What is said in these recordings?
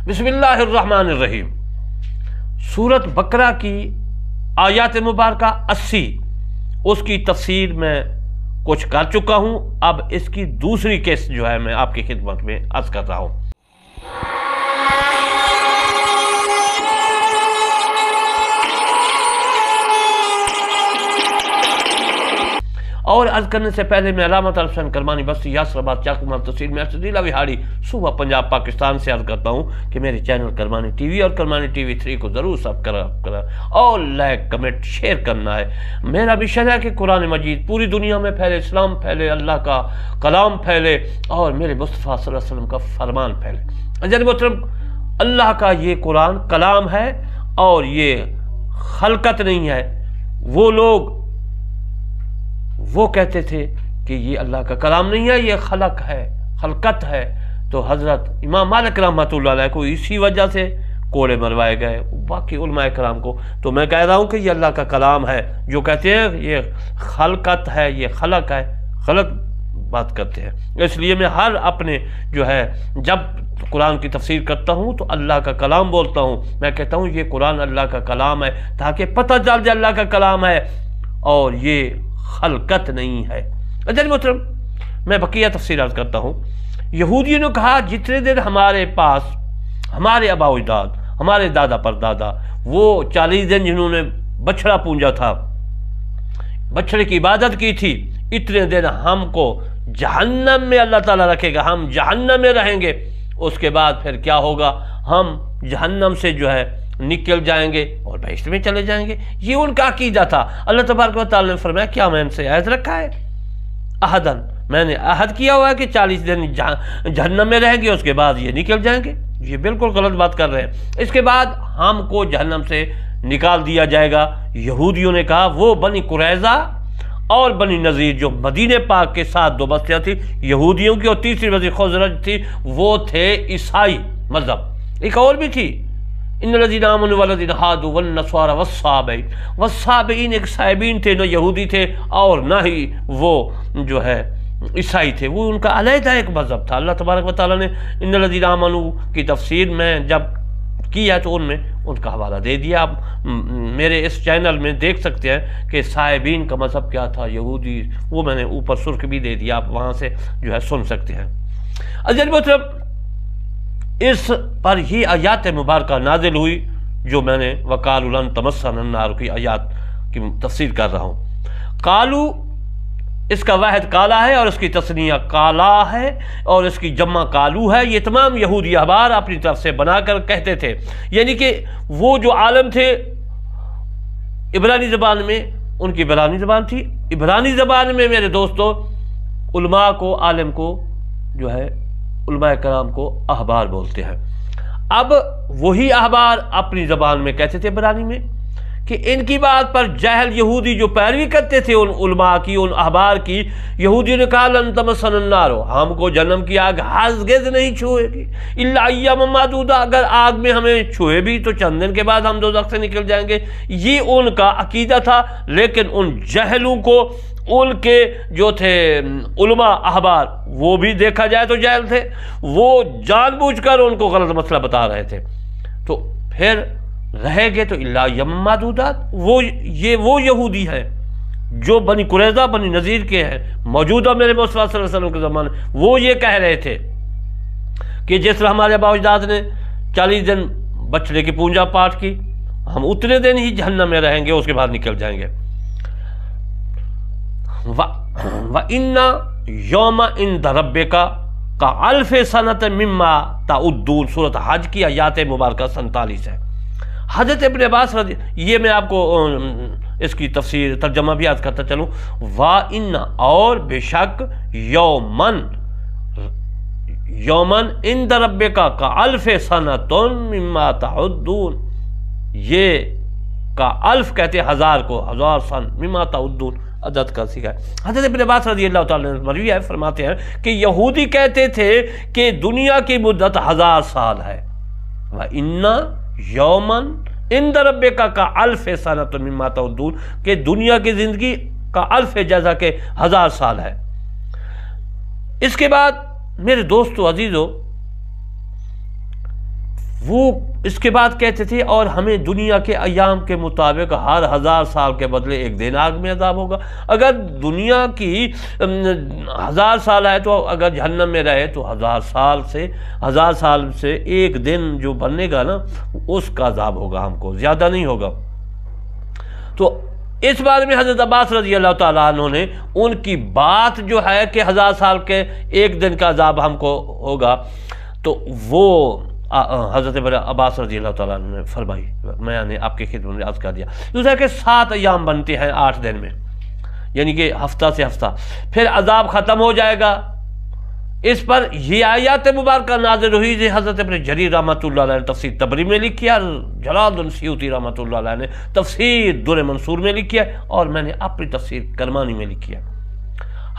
بسم اللہ الرحمن الرحیم۔ سورۃ بقرہ کی آیات مبارکہ 80، اس کی تفسیر میں کچھ کر چکا ہوں، اب اس کی دوسری قسط جو ہے میں آپ کی خدمت میں عرض کر رہا ہوں۔ اور عرض کرنے سے پہلے میں علامت الحسن کرمانی بستی یاسر آباد چاکو تحصیل میں ضلع وہاڑی صوبہ پنجاب پاکستان سے عرض کرتا ہوں کہ میرے چینل کرمانی ٹی وی اور کرمانی ٹی وی 3 کو ضرور سبسکرائب کرنا اور لائک کمنٹ شیئر کرنا ہے۔ میرا مشن ہے کہ قرآن مجید پوری دنیا میں پھیلے، اسلام پھیلے، اللہ کا کلام پھیلے اور میرے مصطفیٰ صلی اللہ علیہ وسلم کا فرمان پھیلے۔ جناب محترم، اللہ کا یہ قرآن کلام ہے اور یہ خلقت نہیں ہے۔ وہ لوگ وہ کہتے تھے کہ یہ اللہ کا کلام نہیں ہے، یہ خلق ہے، خلقت ہے۔ تو حضرت امام مالک رحمۃ اللہ علیہ کو اسی وجہ سے کوڑے مروائے گئے، باقی علماء کرام کو۔ تو میں کہہ رہا ہوں کہ یہ اللہ کا کلام ہے۔ جو کہتے ہیں یہ خلقت ہے، یہ خلق ہے، غلط بات کرتے ہیں۔ اس لیے میں ہر اپنے جو ہے جب قرآن کی تفسیر کرتا ہوں تو اللہ کا کلام بولتا ہوں۔ میں کہتا ہوں یہ قرآن اللہ کا کلام ہے تاکہ پتہ چل جائے اللہ کا کلام ہے اور یہ خلقت نہیں ہے۔ جناب محترم، میں بقیہ تفسیر عرض کرتا ہوں۔ یہودیوں نے کہا جتنے دن ہمارے پاس ہمارے آباء و اجداد، ہمارے دادا پر دادا، وہ 40 دن جنہوں نے بچڑا پونجا تھا، بچڑے کی عبادت کی تھی، اتنے دن ہم کو جہنم میں اللہ تعالیٰ رکھے گا، ہم جہنم میں رہیں گے۔ اس کے بعد پھر کیا ہوگا؟ ہم جہنم سے جو ہے نکل جائیں گے اور بہشت میں چلے جائیں گے۔ یہ ان کا عقیدہ تھا۔ اللہ تبارک و تعالیٰ نے فرمایا کیا میں ان سے عہد رکھا ہے؟ عہدن، میں نے عہد کیا ہوا ہے کہ 40 دن جہنم میں رہیں گے، اس کے بعد یہ نکل جائیں گے۔ یہ بالکل غلط بات کر رہے ہیں۔ اس کے بعد ہم کو جہنم سے نکال دیا جائے گا۔ یہودیوں نے کہا وہ بنی قریظہ اور بنی نذیر جو مدینہ پاک کے ساتھ دو بستیاں تھیں یہودیوں کی، اور تیسری بستی خزرج تھی، وہ تھے عیسائی مذہب۔ ایک اور بھی تھی، ان الذین آمنوا والذین ہادوا والنصارى والصابئین۔ والصابئین ایک صابئین تھے، نہ یہودی تھے اور نہ ہی وہ جو ہے عیسائی تھے، وہ ان کا علیحدہ ایک مذہب تھا۔ اللہ تبارک و تعالیٰ نے ان الذین آمنوا کی تفسیر میں جب کی ہے تو ان میں ان کا حوالہ دے دیا۔ آپ میرے اس چینل میں دیکھ سکتے ہیں کہ صابئین کا مذہب کیا تھا، یہودی، وہ میں نے اوپر سرخ بھی دے دیا، آپ وہاں سے جو ہے سن سکتے ہیں۔ جناب محترم، اس پر یہ آیات مبارکہ نازل ہوئی جو میں نے وَقَالُوا لَن تَمَسَّنَا النَّارُ کی آیات کی تفسیر کر رہا ہوں۔ قالو اس کا واحد کالا ہے اور اس کی تثنیہ کالا ہے اور اس کی جمع کالو ہے۔ یہ تمام یہودی احبار اپنی طرف سے بنا کر کہتے تھے، یعنی کہ وہ جو عالم تھے عبرانی زبان میں، ان کی عبرانی زبان تھی۔ عبرانی زبان میں میرے دوستو علماء کو، عالم کو جو ہے علماء کرام کو احبار بولتے ہیں۔ اب وہی احبار اپنی زبان میں کہتے تھے عبرانی میں کہ ان کی بات پر جاہل یہودی جو پیروی کرتے تھے ان علماء کی، ان احبار کی، یہودیوں نے کہا لن تمسنا النار، ہم کو جہنم کی آگ ہرگز نہیں چھوئے گی، الا ایاما معدودہ، اگر آگ میں ہمیں چھوئے بھی تو چند دن کے بعد ہم دوزخ سے نکل جائیں گے۔ یہ ان کا عقیدہ تھا، لیکن ان جہلوں کو، ان کے جو تھے علماء احبار، وہ بھی دیکھا جائے تو جاہل تھے، وہ جان بوجھ کر ان کو غلط مسئلہ بتا رہے تھے۔ تو پھر رہے گے تو الا ایاما معدودات، وہ یہودی ہیں جو بنی قریظہ بنی نذیر کے ہیں، موجودہ میرے مصطفیٰ صلی اللہ علیہ وسلم کے زمانے، وہ یہ کہہ رہے تھے کہ جس طرح ہمارے آباء و اجداد نے 40 دن بچڑے کی پونجا پاٹ کی، ہم اتنے دن ہی جہنم میں رہیں گے، اس کے بعد نکل جائیں گے۔ وَإِنَّ يَوْمَ عِنْدَ رَبِّكَ كَأَلْفِ سَنَةٍ مِّمَّا تَعُدُّونَ، سورۃ حج کی آیات مبارکہ 47 ہے۔ حضرت ابن عباس رضی، یہ میں آپ کو اس کی تفسیر ترجمہ بھی عرض کرتا چلوں۔ وَإِنَّ، اور بے شک، یومن عند ربک کالف سنۃ مما تعدون، یہ کا الف کہتے ہیں ہزار کو، 1000 سن، مما تعدون عدد کا سیکھا ہے۔ حضرت ابن عباس رضی اللہ تعالیٰ عنہ مروی ہے، فرماتے ہیں کہ یہودی کہتے تھے کہ دنیا کی مدت 1000 سال ہے۔ وَإِنَّ یومن عند ربک کالف سنۃ مما تعدون، کہ دنیا کی زندگی کا الف جیسا کہ 1000 سال ہے۔ اس کے بعد میرے دوستو عزیزو، وہ اس کے بعد کہتے تھے اور ہمیں دنیا کے ایام کے مطابق ہر 1000 سال کے بدلے ایک دن آگ میں عذاب ہوگا۔ اگر دنیا کی 1000 سال ہے تو اگر جہنم میں رہے تو 1000 سال سے ایک دن جو بننے گا نا اس کا عذاب ہوگا، ہم کو زیادہ نہیں ہوگا۔ تو اس بارے میں حضرت عباس رضی اللہ تعالیٰ عنہ نے ان کی بات جو ہے کہ 1000 سال کے ایک دن کا عذاب ہم کو ہوگا، تو وہ حضرت عباس رضی اللہ تعالیٰ عنہ نے فرمائی، میں نے آپ کے خدمت میں عرض کر دیا۔ دوسرا کہ 7 ایام بنتے ہیں 8 دن میں، یعنی کہ ہفتہ سے ہفتہ، پھر عذاب ختم ہو جائے گا۔ اس پر یہ آیات مبارکہ نازل ہوئی جو حضرت ابن جریر رحمۃ اللہ علیہ نے تفسیر تبری میں لکھی ہے، اور جلال الدین سیوطی رحمۃ اللہ علیہ نے تفسیر در منصور میں لکھی ہے، اور میں نے اپنی تفسیر کرمانی میں لکھی ہے۔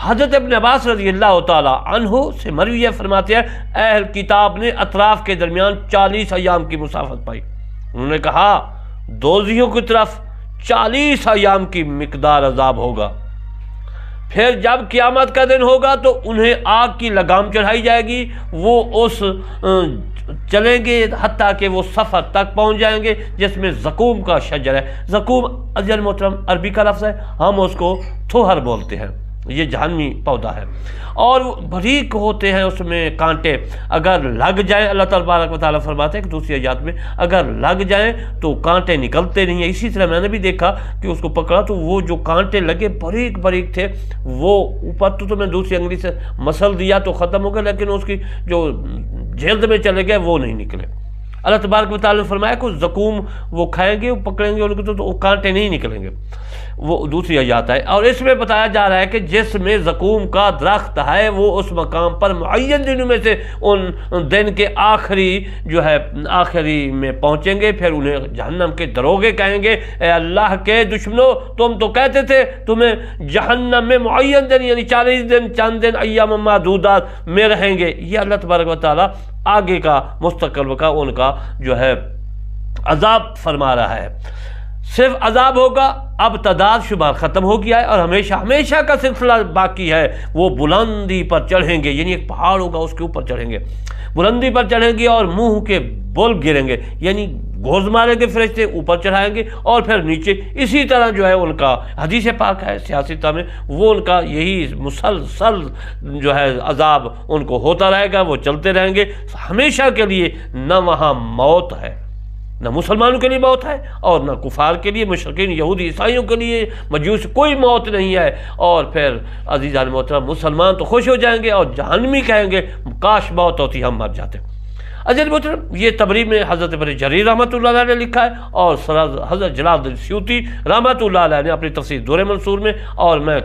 حضرت ابن عباس رضی اللہ تعالیٰ عنہ سے مروی فرماتے ہیں اہل کتاب نے اطراف کے درمیان 40 ایام کی مسافت پائی۔ انہوں نے کہا دوزیوں کی طرف 40 ایام کی مقدار عذاب ہوگا، پھر جب قیامت کا دن ہوگا تو انہیں آگ کی لگام چڑھائی جائے گی، وہ اس چلیں گے حتیٰ کہ وہ سفر تک پہنچ جائیں گے جس میں زقوم کا شجر ہے۔ زقوم عزیز محترم عربی کا لفظ ہے، ہم اس کو تھوہر بولتے ہیں، یہ جہنمی پودا ہے، اور باریک ہوتے ہیں، اس میں کانٹے اگر لگ جائیں، اللہ تبارک و تعالیٰ فرماتے ہیں کہ دوسری آیات میں اگر لگ جائیں تو کانٹے نکلتے نہیں ہیں۔ اسی طرح میں نے بھی دیکھا کہ اس کو پکڑا تو وہ جو کانٹے لگے باریک باریک تھے، وہ اوپر تو میں دوسری انگلی سے مسل دیا تو ختم ہو گیا، لیکن اس کی جو جلد میں چلے گئے وہ نہیں نکلے۔ اللہ تبارک و تعالیٰ نے فرمایا کہ زقوم وہ کھائیں گے، وہ پکڑیں گے ان کو تو وہ کانٹے نہیں نکلیں گے، وہ دوسری آیات ہے۔ اور اس میں بتایا جا رہا ہے کہ جس میں زقوم کا درخت ہے وہ اس مقام پر معین دنوں میں سے ان دن کے آخری جو ہے آخری میں پہنچیں گے، پھر انہیں جہنم کے دروغے کہیں گے اے اللہ کے دشمنوں، تم تو کہتے تھے تمہیں جہنم میں معین دن یعنی 40 دن چند دن ایام معدودات میں رہیں گے۔ یہ اللہ تبارک و تعالیٰ آگے کا مستقبل کا ان کا جو ہے عذاب فرما رہا ہے۔ صرف عذاب ہوگا، اب تعداد شمار ختم ہو گیا ہے اور ہمیشہ ہمیشہ کا سلسلہ باقی ہے۔ وہ بلندی پر چڑھیں گے، یعنی ایک پہاڑ ہوگا اس کے اوپر چڑھیں گے، بلندی پر چڑھیں گے اور منہ کے بول گریں گے، یعنی گوز ماریں گے فرشتے، اوپر چڑھائیں گے اور پھر نیچے۔ اسی طرح جو ہے ان کا حدیث پاک ہے سیاستہ میں، وہ ان کا یہی مسلسل جو ہے عذاب ان کو ہوتا رہے گا، وہ چلتے رہیں گے ہمیشہ کے لیے۔ نہ وہاں موت ہے، نہ مسلمانوں کے لیے موت ہے اور نہ کفار کے لیے، مشرکین یہودی عیسائیوں کے لیے، مجوس کوئی موت نہیں ہے۔ اور پھر عزیزان محترم مسلمان تو خوش ہو جائیں گے اور جہنمی کہیں گے کاش موت ہوتی ہم مر جاتے۔ عزیز محترم یہ تبری میں حضرت ابن جریر رحمۃ اللہ علیہ نے لکھا ہے، اور حضرت جلال الدین سیوطی رحمۃ اللہ علیہ نے اپنی تفسیر در منصور میں، اور میں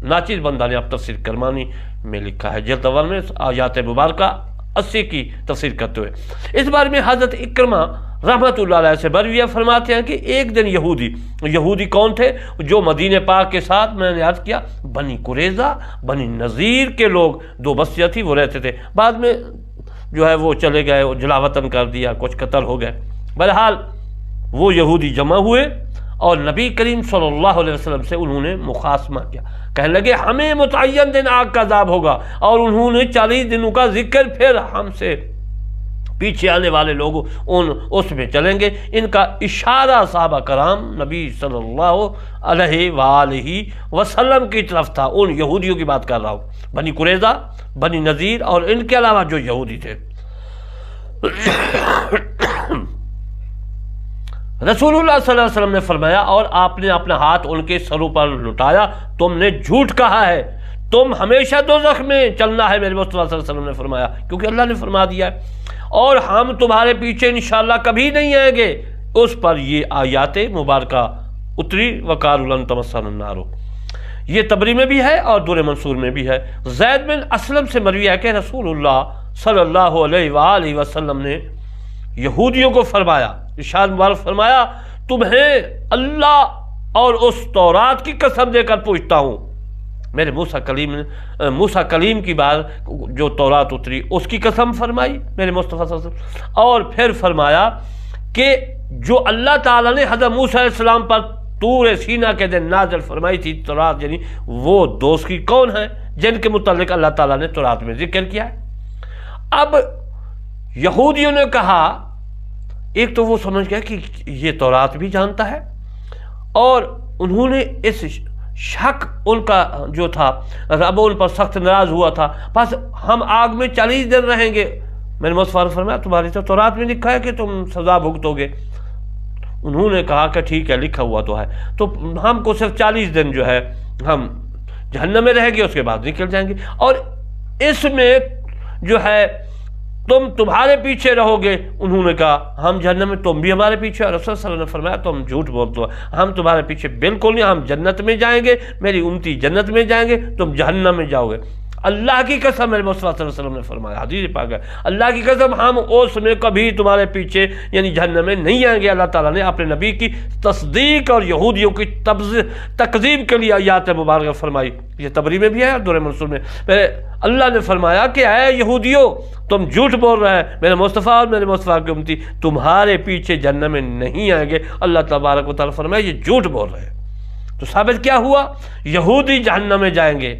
ناچیز بندہ نے اپنی تفسیر کرمانی میں لکھا ہے جلد اول میں آیات مبارکہ 80 کی تفسیر کرتے ہوئے۔ اس بارے میں حضرت اکرمہ رحمۃ اللہ علیہ سے برویہ فرماتے ہیں کہ ایک دن یہودی کون تھے جو مدینہ پاک کے ساتھ میں نے عرض کیا بنی قریظہ بنی نذیر کے لوگ 2 بستیاں تھی وہ رہتے تھے، بعد میں جو ہے وہ چلے گئے، وہ جلا وطن کر دیا، کچھ قتل ہو گئے۔ بہرحال وہ یہودی جمع ہوئے اور نبی کریم صلی اللہ علیہ وسلم سے انہوں نے مخاصمہ کیا، کہنے لگے ہمیں متعین دن آگ کا عذاب ہوگا، اور انہوں نے 40 دنوں کا ذکر، پھر ہم سے پیچھے آنے والے لوگ اس میں چلیں گے۔ ان کا اشارہ صحابہ کرام نبی صلی اللہ علیہ وآلہ وسلم کی طرف تھا، ان یہودیوں کی بات کر رہا ہوں، بنی قریظہ بنی نذیر اور ان کے علاوہ جو یہودی تھے۔ رسول اللہ صلی اللہ علیہ وسلم نے فرمایا، اور آپ نے اپنا ہاتھ ان کے سروں پر لٹایا، تم نے جھوٹ کہا ہے، تم ہمیشہ دوزخ میں چلنا ہے، میرے مصطفیٰ صلی اللہ علیہ وسلم نے فرمایا، کیونکہ اللہ نے فرما دیا ہے، اور ہم تمہارے پیچھے انشاءاللہ کبھی نہیں آئیں گے۔ اس پر یہ آیات مبارکہ اتری وقالوا لن تمسنا النار، یہ تبری میں بھی ہے اور در منصور میں بھی ہے۔ زید بن اسلم سے مروی ہے کہ رسول اللہ صلی اللہ علیہ وآلہ وسلم نے یہودیوں کو فرمایا، ارشاد مبارک فرمایا، تمہیں اللہ اور اس تورات کی قسم دے کر پوچھتا ہوں، میرے موسیٰ کلیم کی بات جو تورات اتری اس کی قسم فرمائی میرے مصطفیٰ صلی اللہ علیہ وسلم، اور پھر فرمایا کہ جو اللہ تعالیٰ نے حضرت موسیٰ علیہ السلام پر طور سینا کے دن نازل فرمائی تھی تورات، یعنی وہ دوست کی کون ہیں جن کے متعلق اللہ تعالیٰ نے تورات میں ذکر کیا ہے۔ اب یہودیوں نے کہا ایک تو وہ سمجھ گیا کہ یہ تورات بھی جانتا ہے، اور انہوں نے اس شک ان کا جو تھا، رب ان پر سخت ناراض ہوا تھا، بس ہم آگ میں 40 دن رہیں گے۔ میں نے مصطفیٰ نے فرمایا تمہاری تو تورات میں لکھا ہے کہ تم سزا بھگتو گے۔ انہوں نے کہا کہ ٹھیک ہے، لکھا ہوا تو ہے، تو ہم کو صرف 40 دن جو ہے ہم جہنم میں رہیں گے، اس کے بعد نکل جائیں گے، اور اس میں جو ہے تمہارے پیچھے رہو گے۔ انہوں نے کہا ہم جہنم میں، تم بھی ہمارے پیچھے۔ اور رسول صلی اللہ علیہ وسلم نے فرمایا تم جھوٹ بولتے ہو، ہم تمہارے پیچھے بالکل نہیں، ہم جنت میں جائیں گے، میری امتی جنت میں جائیں گے، تم جہنم میں جاؤ گے۔ اللہ کی قسم، میرے مصطفیٰ صلی اللہ علیہ وسلم نے فرمایا، حدیث پاک ہے، اللہ کی قسم ہم اس میں کبھی تمہارے پیچھے یعنی جہنم میں نہیں آئیں گے۔ اللہ تعالیٰ نے اپنے نبی کی تصدیق اور یہودیوں کی تکذیب کے لیے آیات مبارکہ فرمائی۔ یہ تبری میں بھی ہے اور دور منصور میں۔ اللہ نے فرمایا کہ اے یہودیوں، تم جھوٹ بول رہے ہیں، میرے مصطفیٰ اور میرے مصطفیٰ کی امتی تمہارے پیچھے جہنم میں نہیں آئیں گے۔ اللہ تبارک و تعالیٰ فرمایا یہ جھوٹ بول رہے ہیں۔ تو ثابت کیا ہوا؟ یہودی جہنم میں جائیں گے،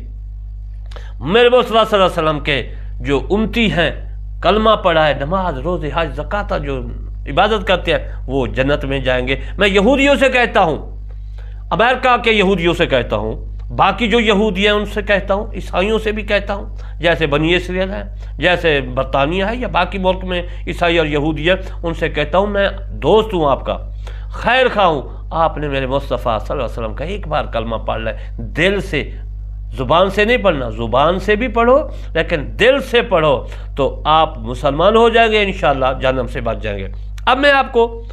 میرے مصطفیٰ صلی اللہ علیہ وسلم کے جو امتی ہیں، کلمہ پڑھا ہے، نماز روزے حج زکوٰۃ جو عبادت کرتے ہیں، وہ جنت میں جائیں گے۔ میں یہودیوں سے کہتا ہوں، امریکہ کے یہودیوں سے کہتا ہوں، باقی جو یہودی ہیں ان سے کہتا ہوں، عیسائیوں سے بھی کہتا ہوں، جیسے بنی اسرائیل ہے، جیسے برطانیہ ہے، یا باقی ملک میں عیسائی اور یہودی ہیں، ان سے کہتا ہوں میں دوست ہوں آپ کا، خیر خواہ ہوں۔ آپ نے میرے مصطفیٰ صلی اللہ علیہ وسلم کا ایک بار کلمہ پڑھ لے، دل سے، زبان سے نہیں پڑھنا، زبان سے بھی پڑھو لیکن دل سے پڑھو، تو آپ مسلمان ہو جائیں گے، انشاءاللہ جہنم سے بچ جائیں گے۔ اب میں آپ کو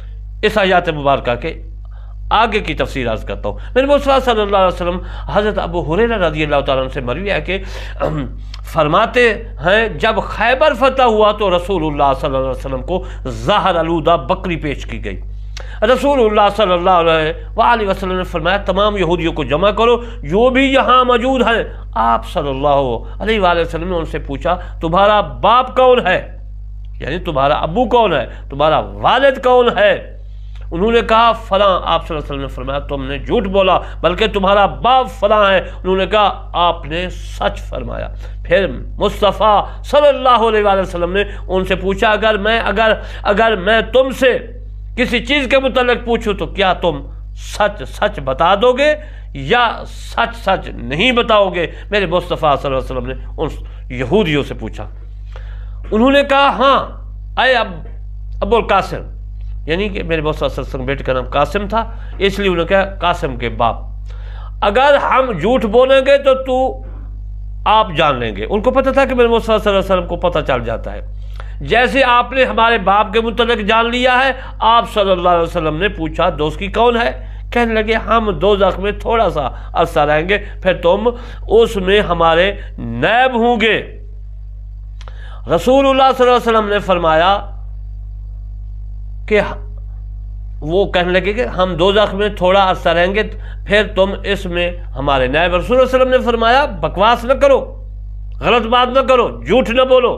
اس آیات مبارکہ کے آگے کی تفسیر عرض کرتا ہوں۔ میرے مصطفیٰ صلی اللہ علیہ وسلم حضرت ابو ہریرہ رضی اللہ تعالیٰ عنہ سے مروی ہے کہ فرماتے ہیں جب خیبر فتح ہوا تو رسول اللہ صلی اللہ علیہ وسلم کو زہر آلودہ بکری پیش کی گئی۔ رسول اللہ صلی اللہ علیہ وآلہ وسلم نے فرمایا تمام یہودیوں کو جمع کرو جو بھی یہاں موجود ہیں۔ آپ صلی اللہ علیہ وآلہ وسلم نے ان سے پوچھا تمہارا باپ کون ہے، یعنی تمہارا ابو کون ہے، تمہارا والد کون ہے؟ انہوں نے کہا فلاں۔ آپ صلی اللہ علیہ وسلم نے فرمایا تم نے جھوٹ بولا، بلکہ تمہارا باپ فلاں ہے۔ انہوں نے کہا آپ نے سچ فرمایا۔ پھر مصطفیٰ صلی اللہ علیہ وآلہ وسلم نے ان سے پوچھا اگر میں تم سے کسی چیز کے متعلق پوچھوں تو کیا تم سچ سچ بتا دو گے یا سچ سچ نہیں بتاؤ گے؟ میرے مصطفیٰ صلی اللہ علیہ وسلم نے ان یہودیوں سے پوچھا۔ انہوں نے کہا ہاں اے ابو القاسم، یعنی کہ میرے مصطفیٰ صلی اللہ علیہ وسلم بیٹے کا نام قاسم تھا، اس لیے انہوں نے کہا قاسم کے باپ، اگر ہم جھوٹ بولیں گے تو آپ جان لیں گے۔ ان کو پتہ تھا کہ میرے مصطفیٰ صلی اللہ علیہ وسلم کو پتہ چل جاتا ہے، جیسے آپ نے ہمارے باپ کے متعلق جان لیا ہے۔ آپ صلی اللہ علیہ وسلم نے پوچھا دوست کی کون ہے؟ کہنے لگے ہم دوزخ میں تھوڑا سا عرصہ رہیں گے، پھر تم اس میں ہمارے نائب ہوں گے۔ رسول اللہ صلی اللہ علیہ وسلم نے فرمایا کہ وہ کہنے لگے کہ ہم دوزخ میں تھوڑا عرصہ رہیں گے، پھر تم اس میں ہمارے نائب۔ رسول اللہ صلی اللہ علیہ وسلم نے فرمایا بکواس نہ کرو، غلط بات نہ کرو، جھوٹ نہ بولو،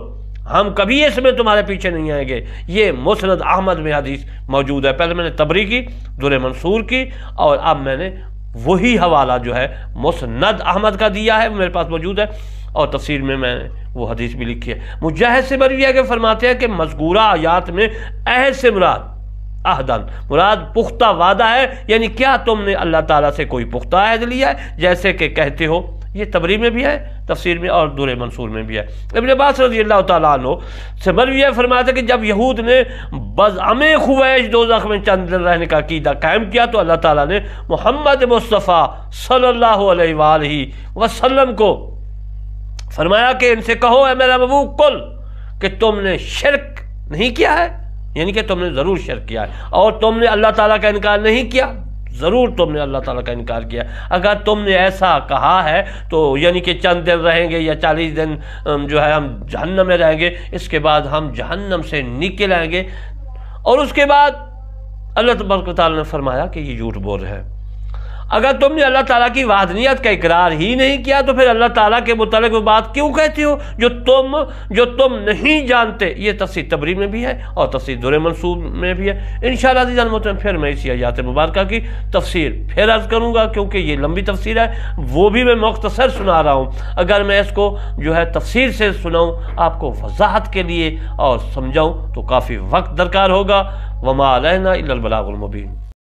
ہم کبھی اس میں تمہارے پیچھے نہیں آئیں گے۔ یہ مسند احمد میں حدیث موجود ہے۔ پہلے میں نے تبری کی، دور منصور کی، اور اب میں نے وہی حوالہ جو ہے مسند احمد کا دیا ہے، میرے پاس موجود ہے، اور تفسیر میں نے وہ حدیث بھی لکھی ہے۔ مجاہد سے مروی ہے کہ فرماتے ہیں کہ مذکورہ آیات میں عہد سے مراد پختہ وعدہ ہے، یعنی کیا تم نے اللہ تعالیٰ سے کوئی پختہ عہد لیا ہے جیسے کہ کہتے ہو؟ یہ تبری میں بھی ہے، تفسیر میں، اور دور منصور میں بھی ہے۔ ابن عباس رضی اللہ تعالیٰ عنہ سے مروی ہے، فرماتے ہیں کہ جب یہود نے بزعم خویش دوزخ میں چند دن رہنے کا عقیدہ قائم کیا تو اللہ تعالیٰ نے محمد مصطفیٰ صلی اللہ علیہ وآلہ وسلم کو فرمایا کہ ان سے کہو اے میرا محبوب کل کہ تم نے شرک نہیں کیا ہے، یعنی کہ تم نے ضرور شرک کیا ہے، اور تم نے اللہ تعالیٰ کا انکار نہیں کیا، ضرور تم نے اللہ تعالیٰ کا انکار کیا۔ اگر تم نے ایسا کہا ہے تو یعنی کہ چند دن رہیں گے یا 40 دن جو ہے ہم جہنم میں رہیں گے، اس کے بعد ہم جہنم سے نکل آئیں گے، اور اس کے بعد اللہ تبارک و تعالیٰ نے فرمایا کہ یہ جھوٹ بول رہے ہیں۔ اگر تم نے اللہ تعالیٰ کی وحدانیت کا اقرار ہی نہیں کیا تو پھر اللہ تعالیٰ کے متعلق وہ بات کیوں کہتے ہو جو تم نہیں جانتے؟ یہ تفسیر تبری میں بھی ہے اور تفسیر در منصور میں بھی ہے۔ انشاءاللہ عزیز المحترم پھر میں اسی آیات مبارکہ کی تفسیر پھر عرض کروں گا، کیونکہ یہ لمبی تفسیر ہے، وہ بھی میں مختصر سنا رہا ہوں۔ اگر میں اس کو جو ہے تفسیر سے سناؤں آپ کو وضاحت کے لیے اور سمجھاؤں تو کافی وقت درکار ہوگا۔ وما علینا الا البلاغ المبین۔